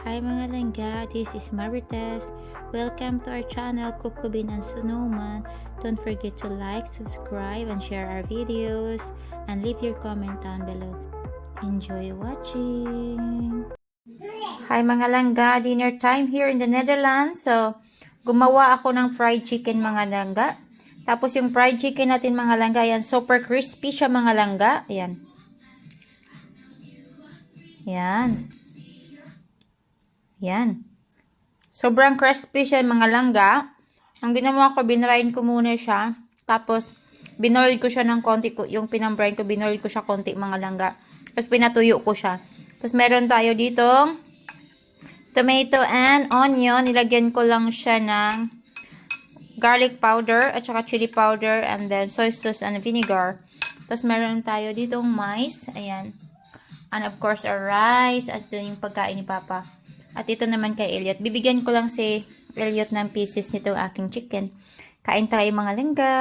Hi mga langga, this is Marites. Welcome to our channel, Kukubin and Snowman. Don't forget to like, subscribe, and share our videos. And leave your comment down below. Enjoy watching! Hi mga langga, dinner time here in the Netherlands. So, gumawa ako ng fried chicken mga langga. Tapos yung fried chicken natin mga langga, ayan, super crispy siya mga langga. Ayan. Ayan. Yan. Sobrang crispy siya mga langga. Ang ginawa ko, binrain ko muna siya. Tapos, binoil ko siya ng konti. Yung pinambrain ko, binoil ko siya konti mga langga. Tapos, pinatuyo ko siya. Tapos, meron tayo ditong tomato and onion. Nilagyan ko lang siya ng garlic powder at saka chili powder and then soy sauce and vinegar. Tapos, meron tayo ditong mais. Ayan. And of course, our rice. At yung pagkain ni Papa. At ito naman kay Elliot. Bibigyan ko lang si Elliot ng pieces nitong aking chicken. Kain tayo mga langga.